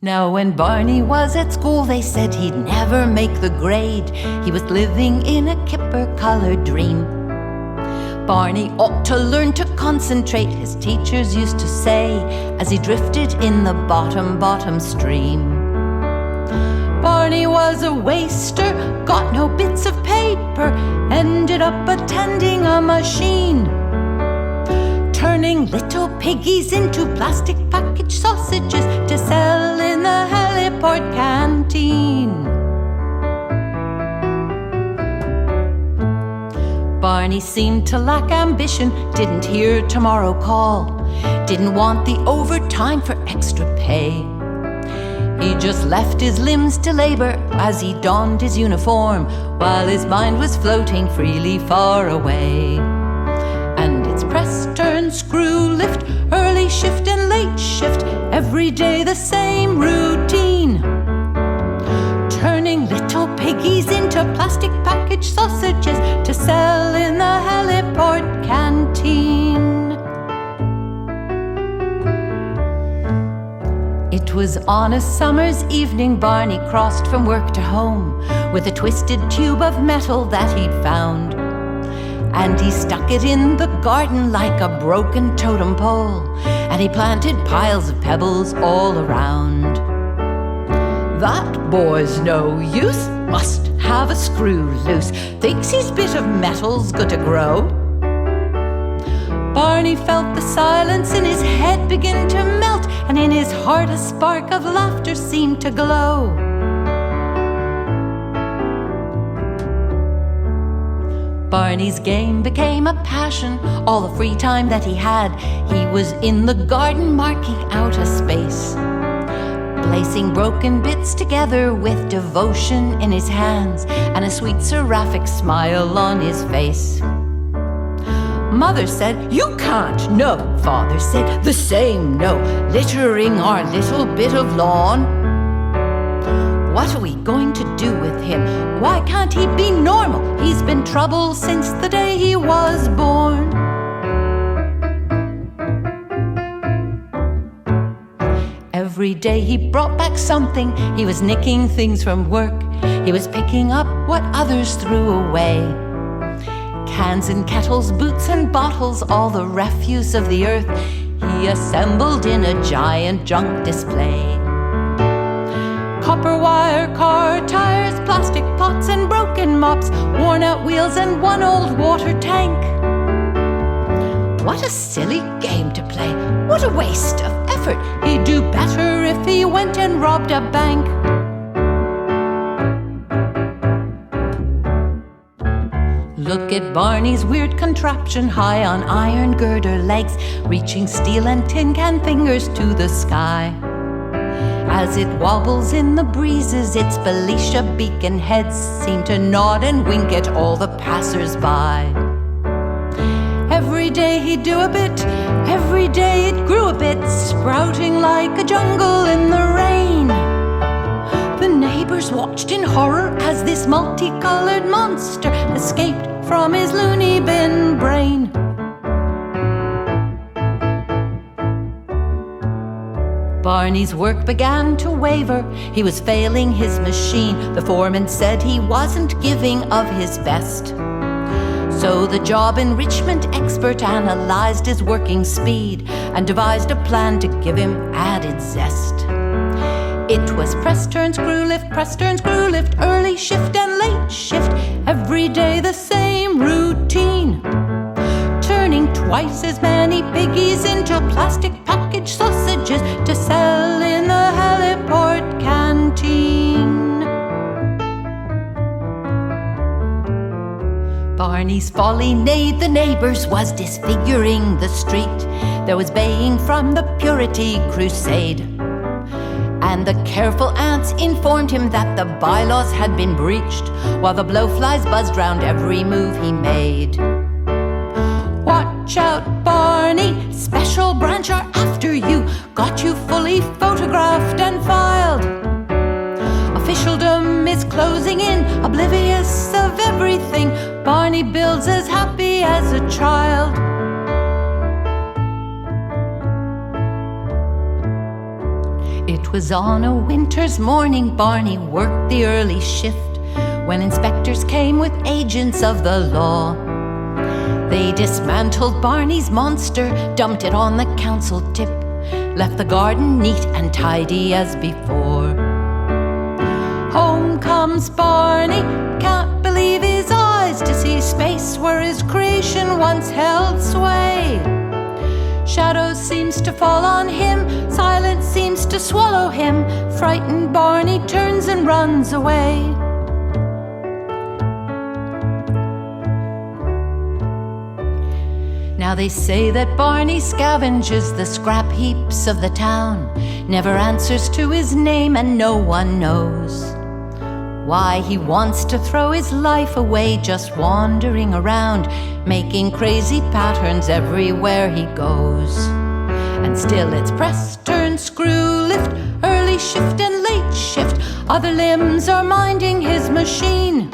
Now when Barney was at school, they said he'd never make the grade. He was living in a kipper-colored dream. Barney ought to learn to concentrate, his teachers used to say, as he drifted in the bottom stream. Barney was a waster, got no bits of paper, ended up attending a machine, turning little piggies into plastic packaged sausages to sell in the heliport canteen. Barney seemed to lack ambition, didn't hear tomorrow call, didn't want the overtime for extra pay. He just left his limbs to labor as he donned his uniform, while his mind was floating freely far away. And it's press, turn, screw, lift, early shift and late shift, every day the same routine, turning little piggies into plastic packaged sausages to sell in the heliport canteen. It was on a summer's evening Barney crossed from work to home with a twisted tube of metal that he'd found, and he stuck it in the garden like a broken totem pole, and he planted piles of pebbles all around. That boy's no use, must have a screw loose, thinks his bit of metal's good to grow. Barney felt the silence in his head begin to melt, and in his heart a spark of laughter seemed to glow. Barney's game became a passion. All the free time that he had, he was in the garden marking out a space, placing broken bits together with devotion in his hands and a sweet seraphic smile on his face. Mother said, "You can't." "No." Father said, "The same." "No." "Littering our little bit of lawn." What are we going to do with him? Why can't he be normal? He's been trouble since the day he was born. Every day he brought back something. He was nicking things from work. He was picking up what others threw away. Cans and kettles, boots and bottles, all the refuse of the earth, he assembled in a giant junk display. Copper wire, car tires, plastic pots and broken mops, worn out wheels and one old water tank. What a silly game to play, what a waste of effort. He'd do better if he went and robbed a bank. Look at Barney's weird contraption, high on iron girder legs, reaching steel and tin can fingers to the sky. As it wobbles in the breezes, its Felicia beacon heads seem to nod and wink at all the passers-by. Every day he'd do a bit, every day it grew a bit, sprouting like a jungle in the rain. The neighbors watched in horror as this multicolored monster escaped from his loony bin brain. Barney's work began to waver. He was failing his machine. The foreman said he wasn't giving of his best. So the job enrichment expert analyzed his working speed and devised a plan to give him added zest. It was press, turn, screw, lift, press, turn, screw, lift, early shift and late shift, every day the same routine, turning twice as many piggies into plastic packaged sausages to sell in the heliport canteen. Barney's folly neighed the neighbors, was disfiguring the street. There was baying from the purity crusade, and the careful ants informed him that the bylaws had been breached, while the blowflies buzzed round every move he made. Watch out, Barney, special branch are after you, got you fully photographed and filed. Officialdom is closing in, oblivious of everything. Barney builds as happy as a child. It 'Twas on a winter's morning Barney worked the early shift, when inspectors came with agents of the law. They dismantled Barney's monster, dumped it on the council tip, left the garden neat and tidy as before. Home comes Barney, can't believe his eyes to see space where his creation once held sway. Shadow seems to fall on him, silence seems to swallow him. Frightened Barney turns and runs away. Now they say that Barney scavenges the scrap heaps of the town, never answers to his name, and no one knows why he wants to throw his life away, just wandering around, making crazy patterns everywhere he goes. And still it's press, turn, screw, lift, early shift and late shift. Other limbs are minding his machine,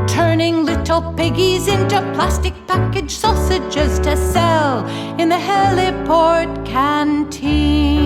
turning little piggies into plastic packaged sausages to sell in the heliport canteen.